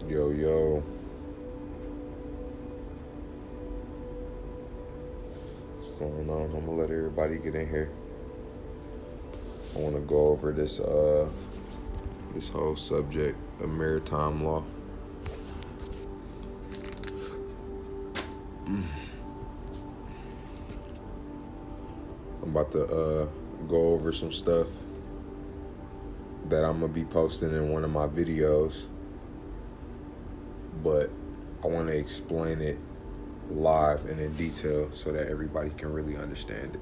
Yo, yo. What's going on? I'm gonna let everybody get in here. I want to go over this whole subject of maritime law. I'm about to go over some stuff that I'm gonna be posting in one of my videos, but I want to explain it live and in detail so that everybody can really understand it.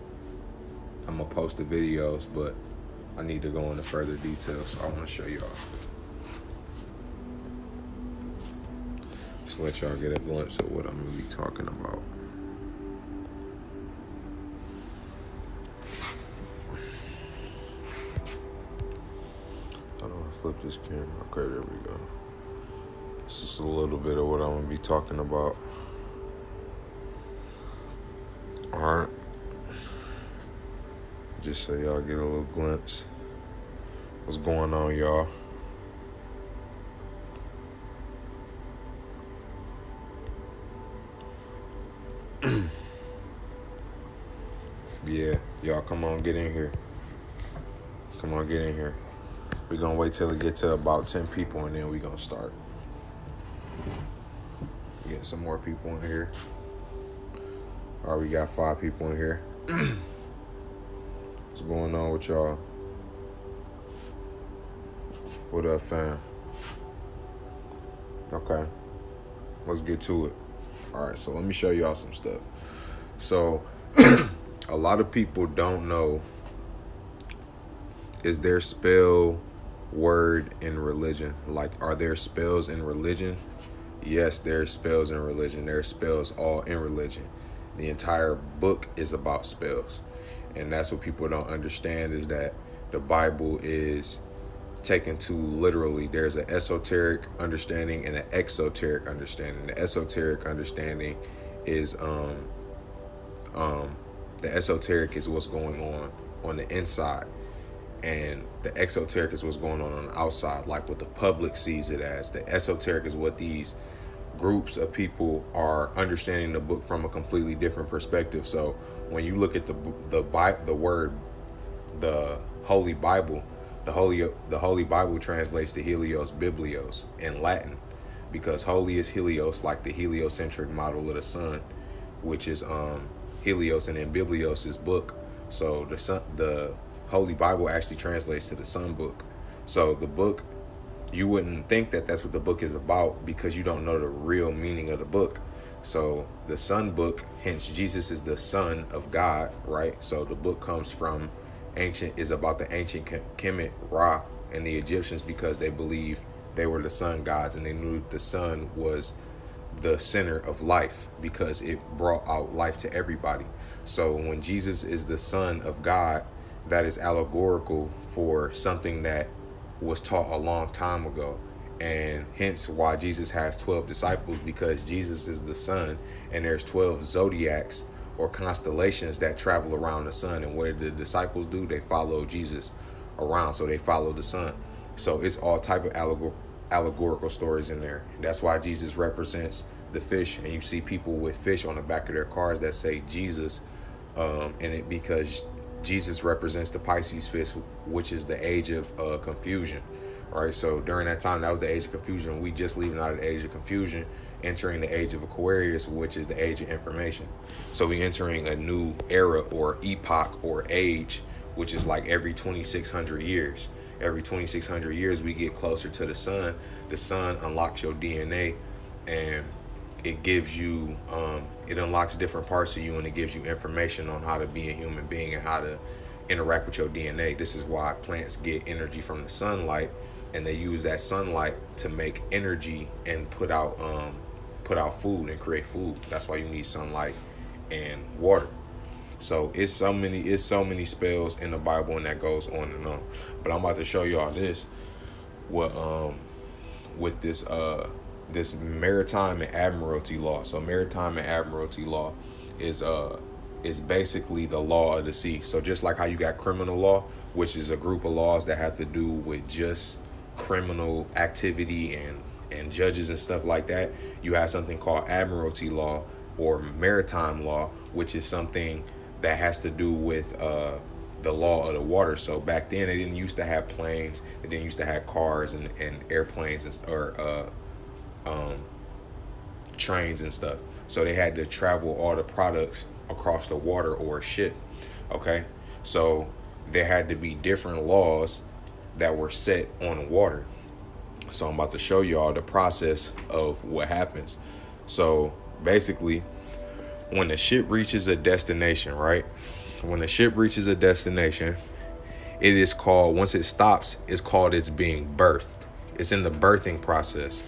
I'm gonna post the videos, but I need to go into further details, so I want to show y'all. Just let y'all get a glimpse of what I'm gonna be talking about. How do I flip this camera? Okay, there we go. This is a little bit of what I'm gonna be talking about. Alright. Just so y'all get a little glimpse. What's going on, y'all? Yeah, y'all come on, get in here. Come on, get in here. We're gonna wait till it get to about 10 people and then we're gonna start. Get some more people in here. All right, we got 5 people in here. What's going on with y'all? What up, fam? Okay, let's get to it. All right, so let me show y'all some stuff. So, a lot of people don't know, is there spell word in religion? Like, are there spells in religion? Yes, there's spells in religion. There's spells all in religion. The entire book is about spells. And that's what people don't understand, is that the Bible is taken too literally. There's an esoteric understanding and an exoteric understanding. The esoteric understanding is the esoteric is what's going on the inside, and the exoteric is what's going on the outside, like what the public sees it as. The esoteric is what these groups of people are understanding the book from a completely different perspective. So when you look at the word, the Holy Bible, the Holy Bible translates to Helios Biblios in Latin, because holy is Helios, like the heliocentric model of the sun, which is Helios, and then Biblios is book. So the Holy Bible actually translates to the sun book. So the book, you wouldn't think that that's what the book is about because you don't know the real meaning of the book. So the sun book, hence Jesus is the son of God, right? So the book comes from is about the ancient Kemet, Ra, and the Egyptians, because they believed they were the sun gods, and they knew the sun was the center of life because it brought out life to everybody. So when Jesus is the son of God, that is allegorical for something that was taught a long time ago. And hence why Jesus has 12 disciples, because Jesus is the sun, and there's 12 zodiacs or constellations that travel around the sun. And what did the disciples do? They follow Jesus around, so they follow the sun. So it's all type of allegorical stories in there. That's why Jesus represents the fish, and you see people with fish on the back of their cars that say Jesus, and it because Jesus represents the Pisces fish, which is the age of confusion. Right, so during that time, that was the age of confusion. We just leaving out of the age of confusion, entering the age of Aquarius, which is the age of information. So we entering a new era or epoch or age, which is like every 2,600 years. Every 2,600 years, we get closer to the sun. The sun unlocks your DNA, and it gives you, it unlocks different parts of you, and it gives you information on how to be a human being and how to interact with your DNA. This is why plants get energy from the sunlight, and they use that sunlight to make energy and put out food and create food. That's why you need sunlight and water. So it's so many spells in the Bible, and that goes on and on. But I'm about to show y'all this, what with this Maritime and Admiralty law. So Maritime and Admiralty law is basically the law of the sea. So just like how you got criminal law, which is a group of laws that have to do with just criminal activity and and judges and stuff like that, you have something called admiralty law or maritime law, which is something that has to do with the law of the water. So back then they didn't used to have planes, they didn't used to have cars and airplanes or trains and stuff. So they had to travel all the products across the water or a ship. Okay, so there had to be different laws that were set on the water. So I'm about to show you all the process of what happens. So basically, when the ship reaches a destination, right? When the ship reaches a destination, it is called, once it stops, it's called it's being birthed. It's in the birthing process,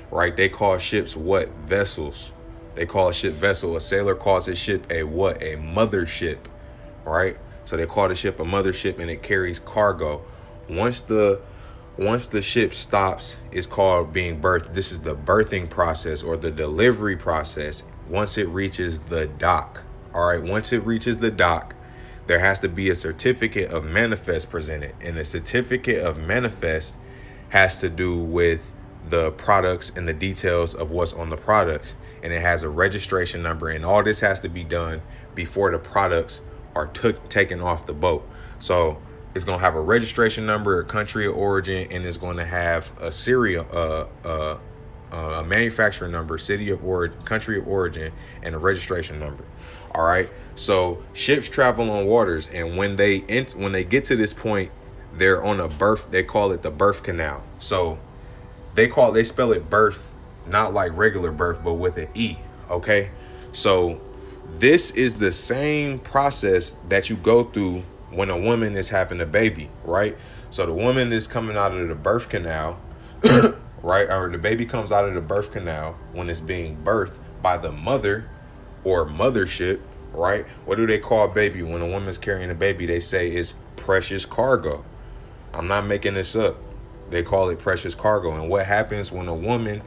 right? They call ships what? Vessels. They call a ship vessel. A sailor calls a ship a what? A mothership, right? So they call the ship a mothership, and it carries cargo. Once the ship stops, it's called being birthed. This is the birthing process or the delivery process. Once it reaches the dock, all right, once it reaches the dock, there has to be a certificate of manifest presented. And the certificate of manifest has to do with the products and the details of what's on the products. And it has a registration number. And all this has to be done before the products are taken off the boat. So it's going to have a registration number, a country of origin, and it's going to have a serial, a manufacturer number, city of origin, country of origin, and a registration number. All right. So ships travel on waters, and when they get to this point, they're on a berth. They call it the birth canal. So they spell it birth, not like regular birth, but with an E. Okay. So this is the same process that you go through when a woman is having a baby, right? So the woman is coming out of the birth canal, right? Or the baby comes out of the birth canal when it's being birthed by the mother or mothership, right? What do they call a baby? When a woman's carrying a baby, they say it's precious cargo. I'm not making this up. They call it precious cargo. And what happens when a woman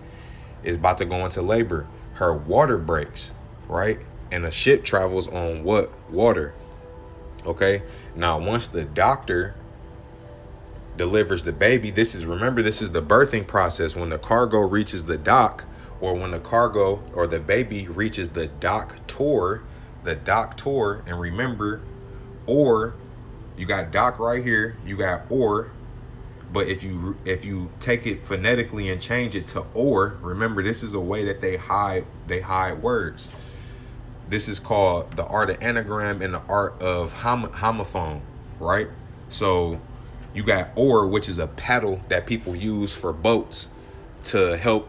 is about to go into labor? Her water breaks, right? And a ship travels on what? Water. Okay. Now, once the doctor delivers the baby, remember, this is the birthing process. When the cargo reaches the dock, or when the cargo or the baby reaches the doctor, and remember, or, you got dock right here, you got or, but if you take it phonetically and change it to or, remember, this is a way that they hide words. This is called the art of anagram and the art of homophone, right? So you got oar, which is a paddle that people use for boats to help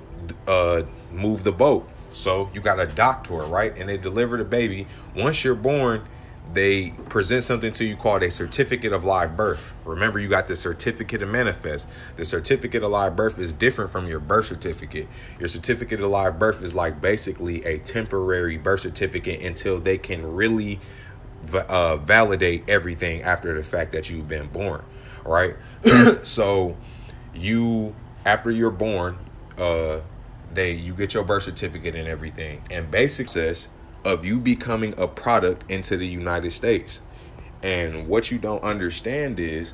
move the boat. So you got a doctor, right? And they deliver the baby. Once you're born, they present something to you called a certificate of live birth. Remember, you got the certificate of manifest. The certificate of live birth is different from your birth certificate. Your certificate of live birth is like basically a temporary birth certificate until they can really validate everything after the fact that you've been born, right? So after you're born, you get your birth certificate and everything, and basic says of you becoming a product into the United States. And what you don't understand is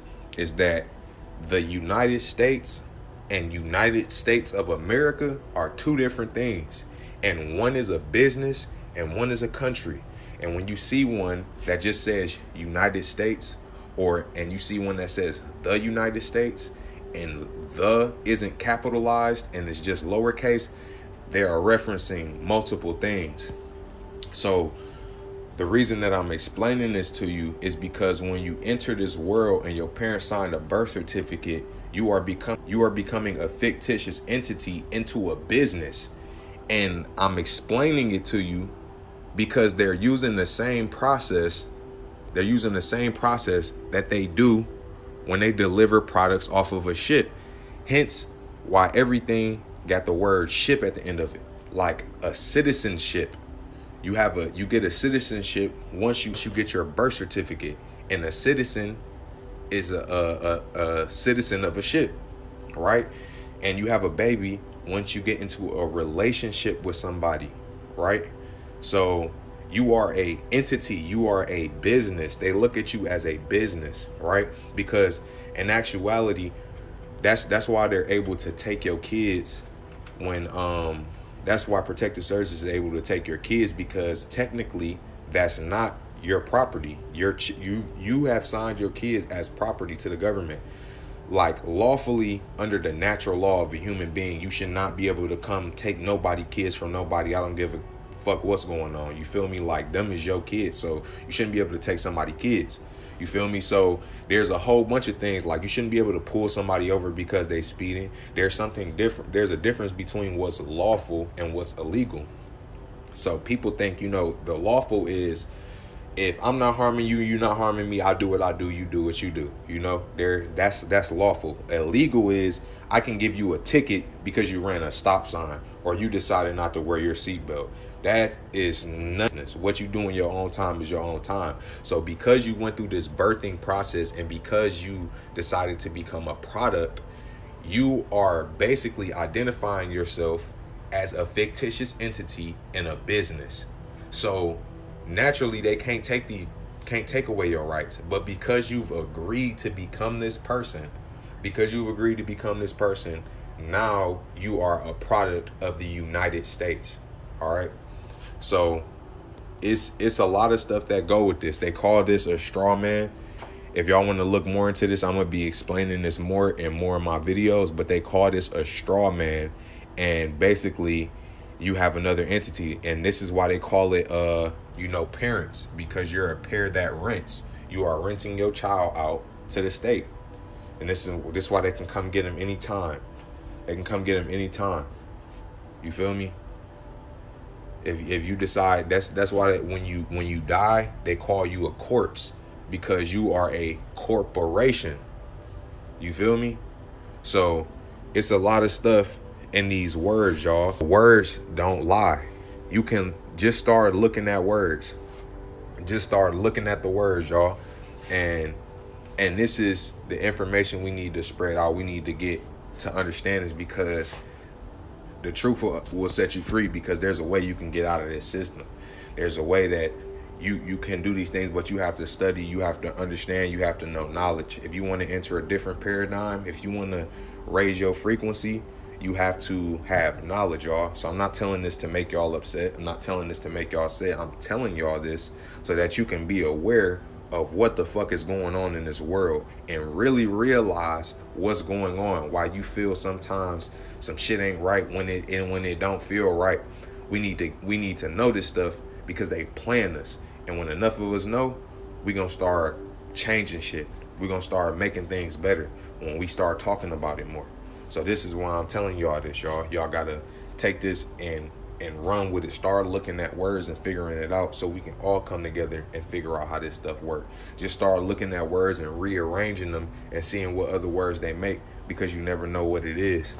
that the United States and United States of America are two different things. And one is a business and one is a country. And when you see one that just says United States, and you see one that says the United States, and the isn't capitalized and it's just lowercase, they are referencing multiple things. So the reason that I'm explaining this to you is because when you enter this world and your parents signed a birth certificate, you are becoming a fictitious entity into a business. And I'm explaining it to you because they're using the same process. They're using the same process that they do when they deliver products off of a ship. Hence why everything got the word ship at the end of it, like a citizenship. You get a citizenship once you get your birth certificate, and a citizen is a citizen of a ship, right? And you have a baby once you get into a relationship with somebody, right? So you are a entity, you are a business. They look at you as a business, right? Because in actuality, that's why they're able to take your kids when that's why protective services is able to take your kids, because technically that's not your property. You have signed your kids as property to the government. Like, lawfully, under the natural law of a human being, you should not be able to come take nobody kids from nobody. I don't give a fuck what's going on. You feel me? Like, them is your kids, so you shouldn't be able to take somebody kids. You feel me? So there's a whole bunch of things, like you shouldn't be able to pull somebody over because they speeding. There's something different. There's a difference between what's lawful and what's illegal. So people think, the lawful is, if I'm not harming you, you're not harming me, I do what I do, you do what you do. That's lawful. Illegal is, I can give you a ticket because you ran a stop sign or you decided not to wear your seatbelt. That is nothingness. What you do in your own time is your own time. So because you went through this birthing process and because you decided to become a product, you are basically identifying yourself as a fictitious entity in a business. So naturally, they can't take away your rights. But because you've agreed to become this person, now you are a product of the United States. All right. So it's a lot of stuff that go with this. They call this a straw man. If y'all want to look more into this, I'm going to be explaining this more and more in my videos, but they call this a straw man. And basically, you have another entity, and this is why they call it parents, because you're a pair that rents. You are renting your child out to the state, and this is why they can come get him anytime. You feel me? If you decide, that's why when you die, they call you a corpse, because you are a corporation. You feel me? So it's a lot of stuff in these words, y'all. Words don't lie. You can just start looking at words. Just start looking at the words, y'all. And this is the information we need to spread out. We need to get to understand this, because the truth will set you free, because there's a way you can get out of this system. There's a way that you can do these things, but you have to study, you have to understand, you have to know knowledge. If you want to enter a different paradigm, if you want to raise your frequency, you have to have knowledge, y'all. So I'm not telling this to make y'all upset. I'm not telling this to make y'all sad. I'm telling y'all this so that you can be aware of what the fuck is going on in this world and really realize what's going on. Why you feel sometimes some shit ain't right when it don't feel right. We need to know this stuff, because they plan us. And when enough of us know, we gonna start changing shit. We're gonna start making things better when we start talking about it more. So this is why I'm telling y'all this, y'all. Y'all gotta take this and run with it. Start looking at words and figuring it out, so we can all come together and figure out how this stuff works. Just start looking at words and rearranging them and seeing what other words they make, because you never know what it is.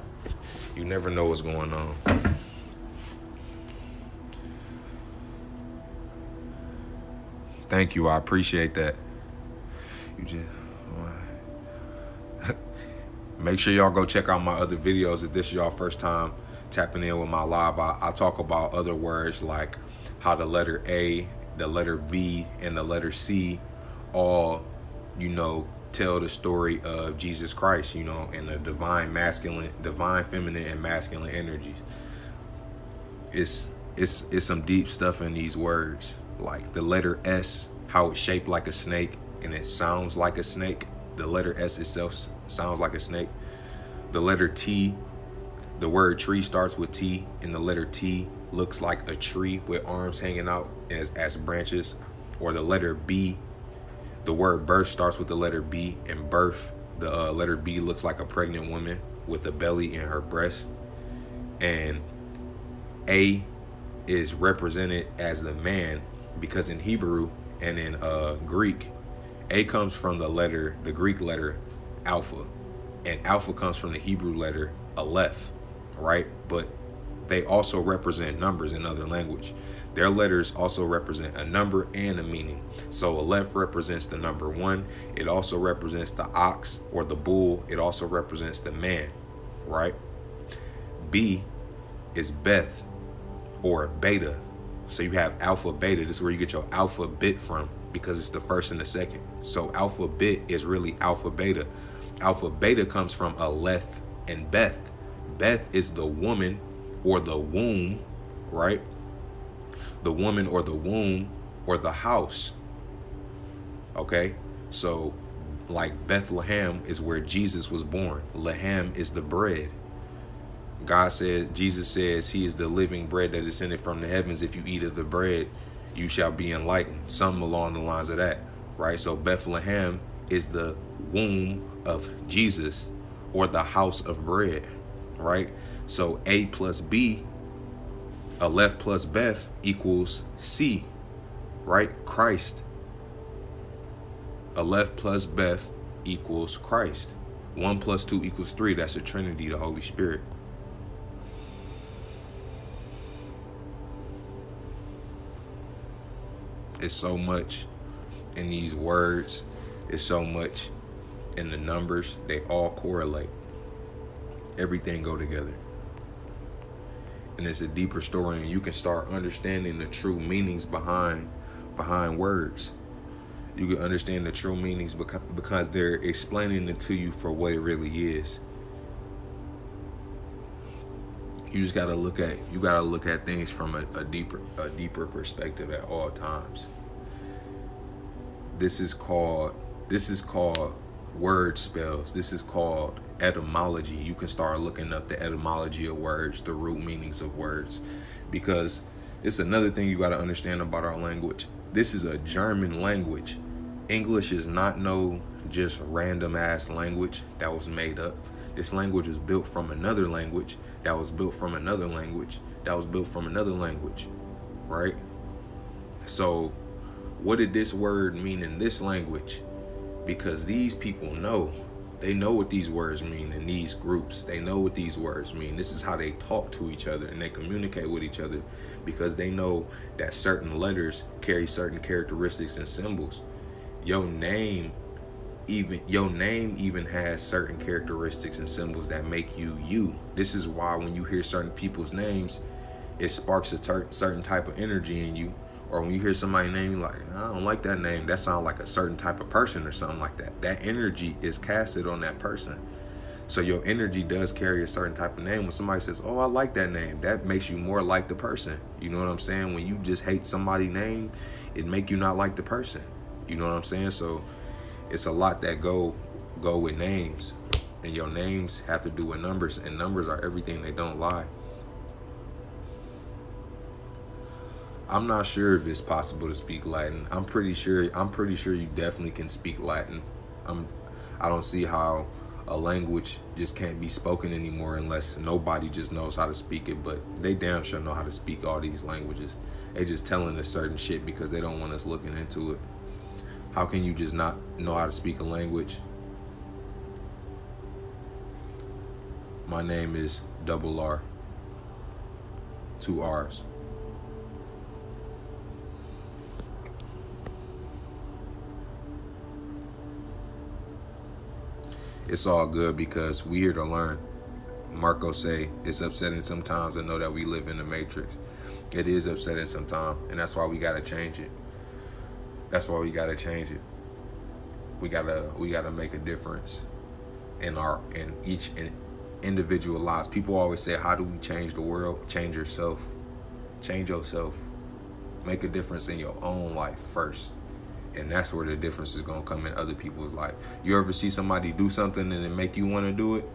You never know what's going on. Thank you. I appreciate that. Make sure y'all go check out my other videos. If this is y'all first time tapping in with my live, I talk about other words, like how the letter A, the letter B, and the letter C all, tell the story of Jesus Christ, and the divine feminine and masculine energies. It's some deep stuff in these words. Like the letter S, how it's shaped like a snake and it sounds like a snake. The letter S itself sounds like a snake. The letter T, the word tree starts with T, and the letter T looks like a tree with arms hanging out as branches. Or the letter B, the word birth starts with the letter B, and birth, the letter B looks like a pregnant woman with a belly in her breast. And A is represented as the man, because in Hebrew and in Greek, A comes from the Greek letter alpha, and alpha comes from the Hebrew letter aleph, right? But they also represent numbers in other language. Their letters also represent a number and a meaning. So aleph represents the number 1. It also represents the ox or the bull. It also represents the man, right? B is Beth or beta. So you have alpha, beta. This is where you get your alphabet from, because it's the first and the second. So alphabet is really alpha, beta. Alpha, beta comes from Aleph and Beth. Beth is the woman or the womb, right? The woman or the womb or the house. Okay? So, like Bethlehem is where Jesus was born. Lehem is the bread. Jesus says he is the living bread that descended from the heavens. If you eat of the bread, you shall be enlightened. Something along the lines of that, right? So Bethlehem is the womb of Jesus, or the house of bread, right? So A plus B, Aleph plus Beth equals C, right? Christ. Aleph plus Beth equals Christ. 1 plus 2 equals 3. That's the Trinity, the Holy Spirit. It's so much in these words. It's so much in the numbers. They all correlate. Everything go together. And it's a deeper story, and you can start understanding the true meanings behind words. You can understand the true meanings because they're explaining it to you for what it really is. You just gotta look at things from a deeper perspective at all times. This is called word spells. This is called etymology. You can start looking up the etymology of words, the root meanings of words, because it's another thing you gotta understand about our language. This is a German language. English is not no just random ass language that was made up. This language was built from another language that was built from another language that was built from another language, right? So what did this word mean in this language? Because these people know. They know what these words mean in these groups. They know what these words mean. This is how they talk to each other and they communicate with each other, because they know that certain letters carry certain characteristics and symbols. Your name even has certain characteristics and symbols that make you you. This is why when you hear certain people's names, it sparks a certain type of energy in you. Or when you hear somebody's name, you're like, I don't like that name. That sounds like a certain type of person or something like that. That energy is casted on that person. So your energy does carry a certain type of name. When somebody says, oh, I like that name, that makes you more like the person. You know what I'm saying? When you just hate somebody's name, it make you not like the person. You know what I'm saying? So it's a lot that go with names. And your names have to do with numbers. And numbers are everything. They don't lie. I'm not sure if it's possible to speak Latin. I'm pretty sure you definitely can speak Latin. I don't see how a language just can't be spoken anymore unless nobody just knows how to speak it. But they damn sure know how to speak all these languages. They just telling us certain shit because they don't want us looking into it. How can you just not know how to speak a language? My name is Double R. 2 R's. It's all good because we here to learn. Marco say it's upsetting sometimes to know that we live in the Matrix. It is upsetting sometimes, and that's why we gotta change it. We gotta make a difference in each individual lives. People always say, how do we change the world? Change yourself. Change yourself. Make a difference in your own life first. And that's where the difference is going to come in other people's life. You ever see somebody do something and it make you want to do it,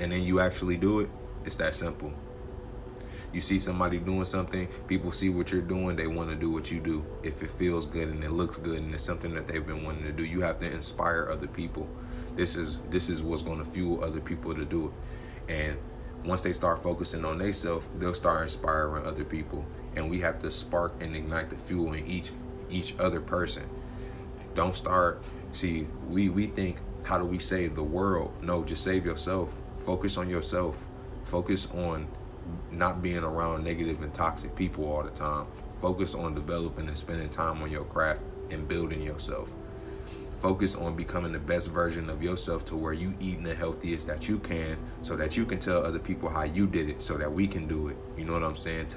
and then you actually do it? It's that simple. You see somebody doing something, people see what you're doing, they want to do what you do. If it feels good and it looks good and it's something that they've been wanting to do, you have to inspire other people. This is what's going to fuel other people to do it. And once they start focusing on themselves, they'll start inspiring other people. And we have to spark and ignite the fuel in each other person. Don't start, we think, how do we save the world? No, just save yourself. Focus on yourself. Focus on not being around negative and toxic people all the time. Focus on developing and spending time on your craft and building yourself. Focus on becoming the best version of yourself to where you eating the healthiest that you can, so that you can tell other people how you did it, so that we can do it. You know what I'm saying?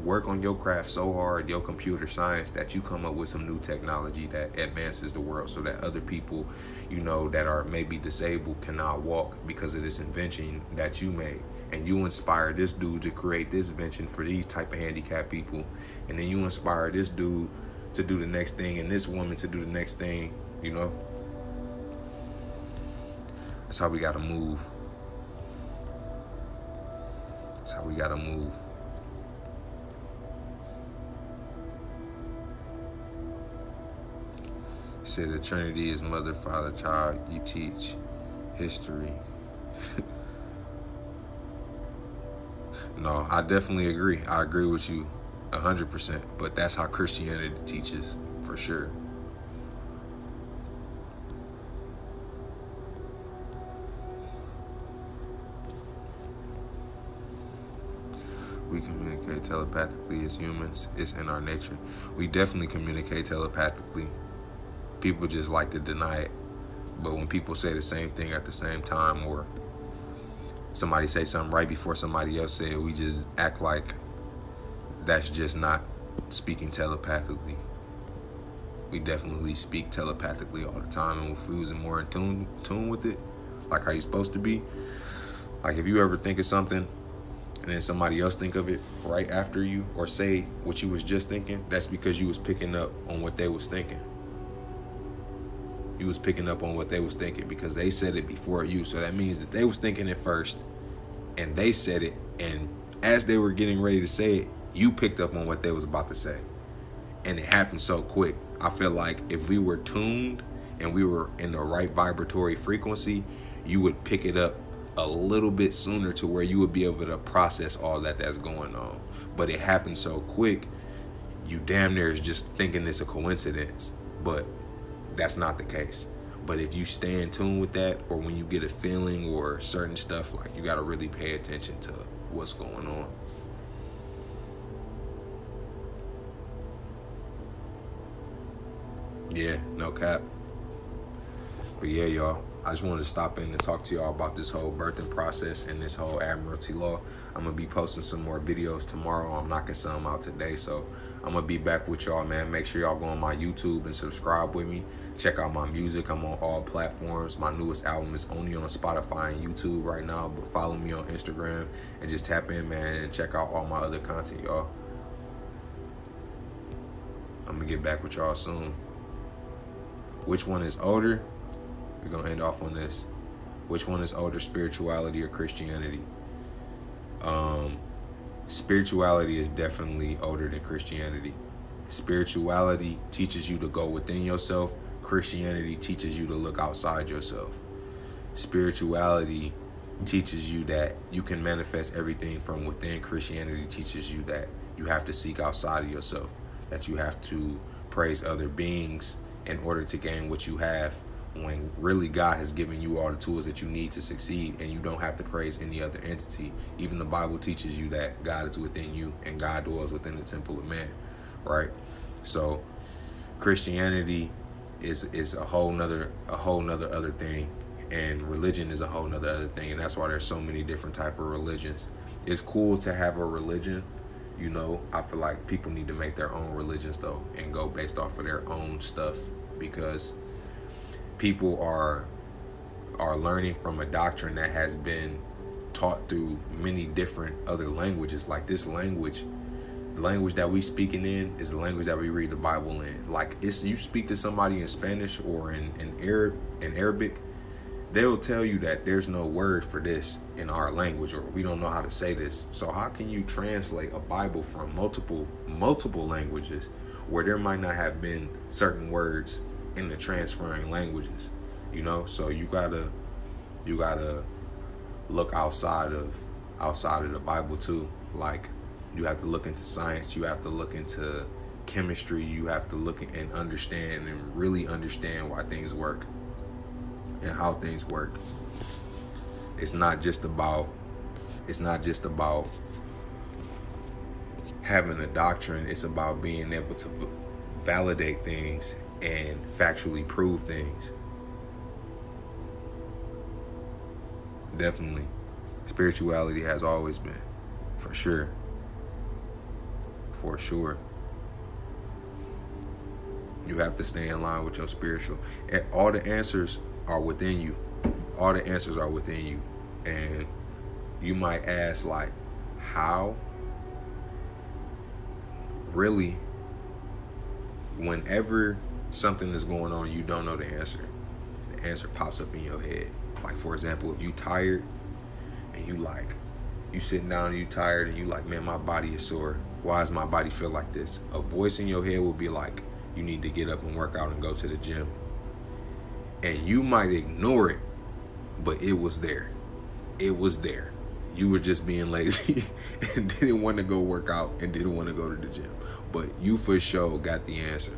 Work on your craft so hard, your computer science, that you come up with some new technology that advances the world, so that other people, that are maybe disabled cannot walk because of this invention that you made. and you inspire this dude to create this invention for these type of handicapped people, and then you inspire this dude to do the next thing and this woman to do the next thing, you know? That's how we gotta move. That's how we gotta move. Say the Trinity is mother, father, child. You teach history. No, I definitely agree. I agree with you 100%. But that's how Christianity teaches, for sure. We communicate telepathically as humans. It's in our nature. We definitely communicate telepathically. People just like to deny it. But when people say the same thing at the same time, or somebody say something right before somebody else say it, we just act like that's just not speaking telepathically. We definitely speak telepathically all the time, and if we was more in tune with it, like how you're supposed to be. Like if you ever think of something and then somebody else think of it right after you, or say what you was just thinking, that's because you was picking up on what they was thinking. You was picking up on what they was thinking because they said it before you. So that means that they was thinking it first and they said it, and as they were getting ready to say it, you picked up on what they was about to say. And it happened so quick. I feel like if we were tuned and we were in the right vibratory frequency, you would pick it up a little bit sooner to where you would be able to process all that's going on. But it happened so quick, you damn near is just thinking it's a coincidence. But that's not the case. But if you stay in tune with that, or when you get a feeling or certain stuff, like you got to really pay attention to what's going on. Yeah, no cap. But yeah, y'all, I just wanted to stop in and talk to y'all about this whole birthing process and this whole Admiralty law. I'm going to be posting some more videos tomorrow. I'm knocking some out today. So I'm going to be back with y'all, man. Make sure y'all go on my YouTube and subscribe with me. Check out my music. I'm on all platforms. My newest album is only on Spotify and YouTube right now. But follow me on Instagram and just tap in, man, and check out all my other content, y'all. I'm going to get back with y'all soon. Which one is older? We're going to end off on this. Which one is older, spirituality or Christianity? Spirituality is definitely older than Christianity. Spirituality teaches you to go within yourself. Christianity teaches you to look outside yourself. Spirituality teaches you that you can manifest everything from within. Christianity teaches you that you have to seek outside of yourself, that you have to praise other beings in order to gain what you have, when really God has given you all the tools that you need to succeed, and you don't have to praise any other entity. Even the Bible teaches you that God is within you and God dwells within the temple of man, right? So Christianity is a whole nother other thing, and religion is a whole nother other thing, and that's why there's so many different type of religions. It's cool to have a religion, you know. I feel like people need to make their own religions though, and go based off of their own stuff, because people are learning from a doctrine that has been taught through many different other languages. Like this language, the language that we speaking in is the language that we read the Bible in. Like it's, you speak to somebody in Spanish or in Arabic, they'll tell you that there's no word for this in our language, or we don't know how to say this. So how can you translate a Bible from multiple languages where there might not have been certain words in the transferring languages, you know? So you gotta look outside of the Bible too. Like you have to look into science, you have to look into chemistry, you have to look and understand and really understand why things work and how things work. It's not just about having a doctrine. It's about being able to validate things and factually prove things. Definitely. Spirituality has always been. For sure. For sure. You have to stay in line with your spiritual. And all the answers are within you. All the answers are within you. And you might ask, like, how? Really, whenever something is going on, you don't know the answer pops up in your head. Like, for example, if you tired and you sitting down and you tired and you like, man, my body is sore. Why does my body feel like this? A voice in your head will be like, you need to get up and work out and go to the gym. And you might ignore it, but it was there. It was there. You were just being lazy and didn't want to go work out and didn't want to go to the gym. But you for sure got the answer.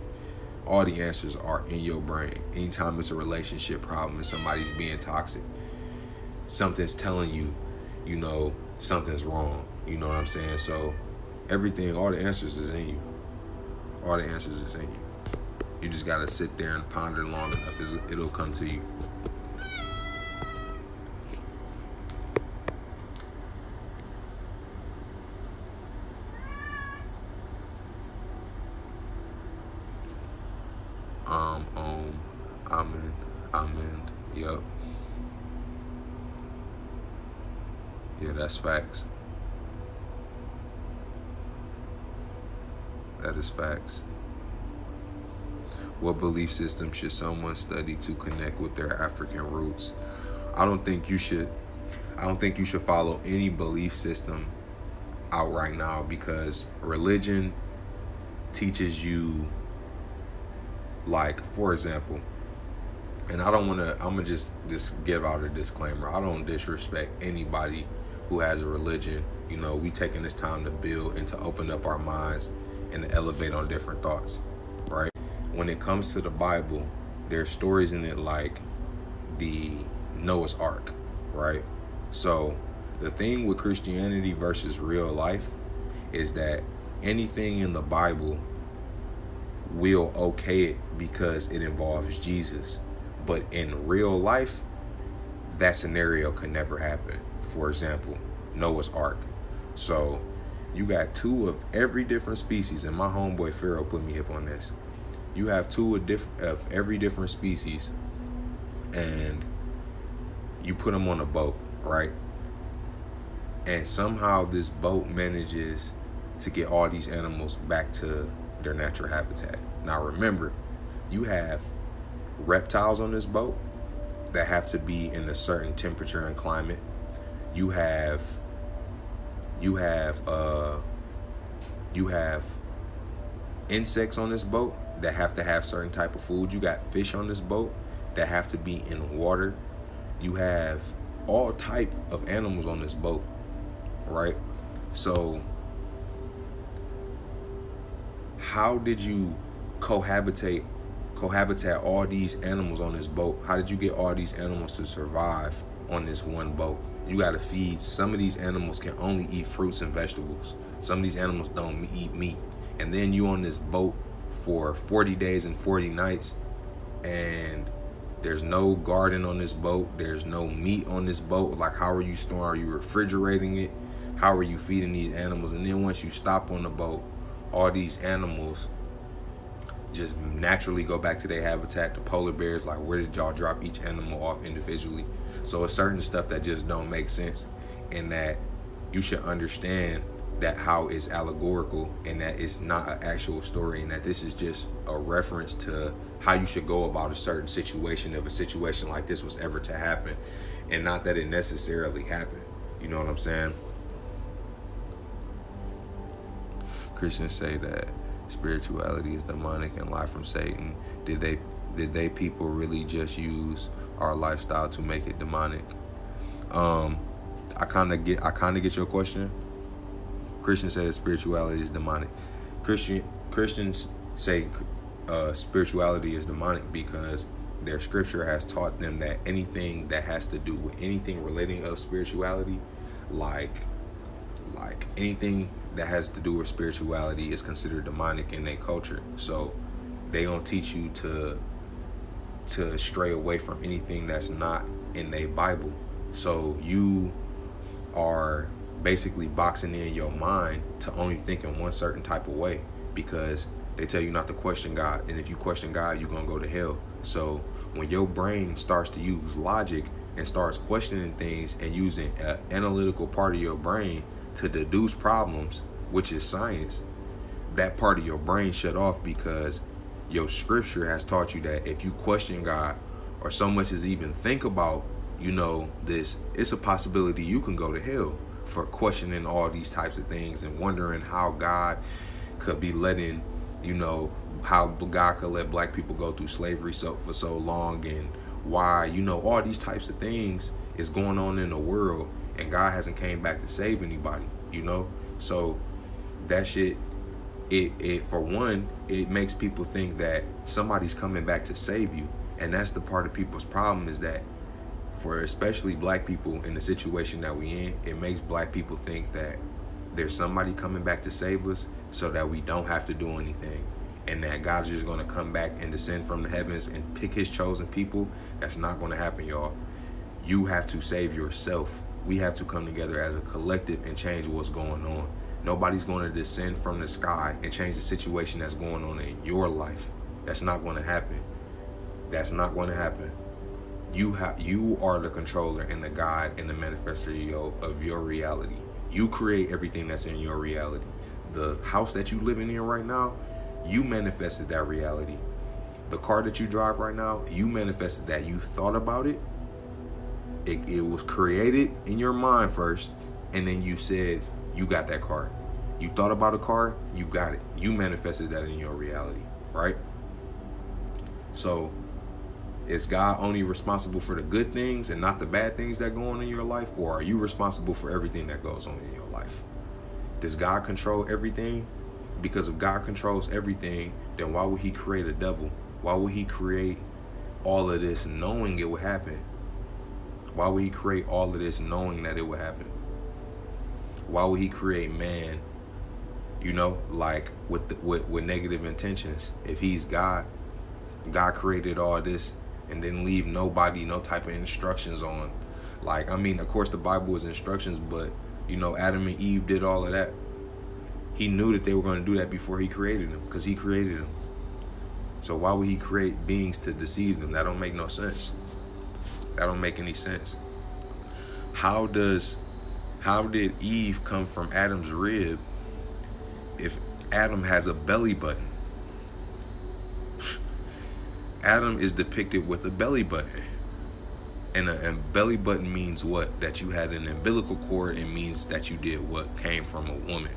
All the answers are in your brain. Anytime it's a relationship problem and somebody's being toxic, something's telling you, something's wrong. You know what I'm saying? So everything, all the answers is in you. All the answers is in you. You just got to sit there and ponder long enough. It'll come to you. Amen. Yup. Yeah, that's facts. That is facts. What belief system should someone study to connect with their African roots? I don't think you should follow any belief system out right now, because religion teaches you, like, for example, and I'm gonna just give out a disclaimer. I don't disrespect anybody who has a religion. We taking this time to build and to open up our minds and to elevate on different thoughts, right? When it comes to the Bible, there's stories in it like the Noah's Ark, right? So the thing with Christianity versus real life is that anything in the Bible will okay it because it involves Jesus. But in real life, that scenario could never happen. For example, Noah's Ark. So you got two of every different species, and my homeboy Pharaoh put me up on this. You have two of every different species, and you put them on a boat, right? And somehow this boat manages to get all these animals back to their natural habitat. Now remember, you have reptiles on this boat that have to be in a certain temperature and climate. You have insects on this boat that have to have certain type of food. You got fish on this boat that have to be in water. You have all type of animals on this boat, right? So how did you cohabitate all these animals on this boat? How did you get all these animals to survive on this one boat? You got to feed. Some of these animals can only eat fruits and vegetables. Some of these animals don't eat meat. And then you on this boat for 40 days and 40 nights, and there's no garden on this boat. There's no meat on this boat. Like, how are you storing? Are you refrigerating it? How are you feeding these animals? And then once you stop on the boat, all these animals just naturally go back to their habitat. The polar bears, like, where did y'all drop each animal off individually? So it's certain stuff that just don't make sense, and that you should understand that how it's allegorical and that it's not an actual story, and that this is just a reference to how you should go about a certain situation if a situation like this was ever to happen, and not that it necessarily happened. You know what I'm saying? Christians say that spirituality is demonic and life from Satan. Did they people really just use our lifestyle to make it demonic? I kind of get your question. Christians say that spirituality is demonic. Christians say spirituality is demonic because their scripture has taught them that anything that has to do with anything relating of spirituality, like anything that has to do with spirituality, is considered demonic in their culture. So they don't teach you to stray away from anything that's not in their Bible. So you are basically boxing in your mind to only think in one certain type of way, because they tell you not to question God, and if you question God, you're gonna go to hell. So when your brain starts to use logic and starts questioning things and using an analytical part of your brain to deduce problems, which is science, that part of your brain shut off because your scripture has taught you that if you question God or so much as even think about, this, it's a possibility you can go to hell for questioning all these types of things and wondering how God could be letting, how God could let black people go through slavery for so long, and why, all these types of things is going on in the world and God hasn't came back to save anybody, So that shit, it for one, it makes people think that somebody's coming back to save you. And that's the part of people's problem, is that for especially black people in the situation that we in, it makes black people think that there's somebody coming back to save us so that we don't have to do anything, and that God's just going to come back and descend from the heavens and pick his chosen people. That's not going to happen, y'all. You have to save yourself. We have to come together as a collective and change what's going on. Nobody's going to descend from the sky and change the situation that's going on in your life. That's not going to happen. That's not going to happen. You are the controller and the guide and the manifester of your reality. You create everything that's in your reality. The house that you living in right now, you manifested that reality. The car that you drive right now, you manifested that. You thought about it. It was created in your mind first, and then you said you got that car. You thought about a car, you got it. You manifested that in your reality, right? So, is God only responsible for the good things and not the bad things that go on in your life? Or are you responsible for everything that goes on in your life? Does God control everything? Because if God controls everything, then why would he create a devil? Why would he create all of this knowing it would happen? Why would he create all of this knowing that it would happen? Why would he create man, with negative intentions? If he's God, God created all this and didn't leave nobody no type of instructions on. Of course the Bible is instructions, but Adam and Eve did all of that. He knew that they were going to do that before he created them, because he created them. So why would he create beings to deceive them? That don't make no sense. That don't make any sense. How did Eve come from Adam's rib if Adam has a belly button? Adam is depicted with a belly button. And a belly button means what? That you had an umbilical cord. It means that you did what came from a woman.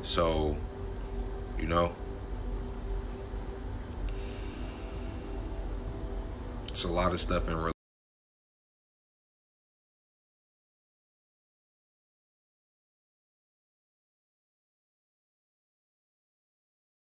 So, it's a lot of stuff in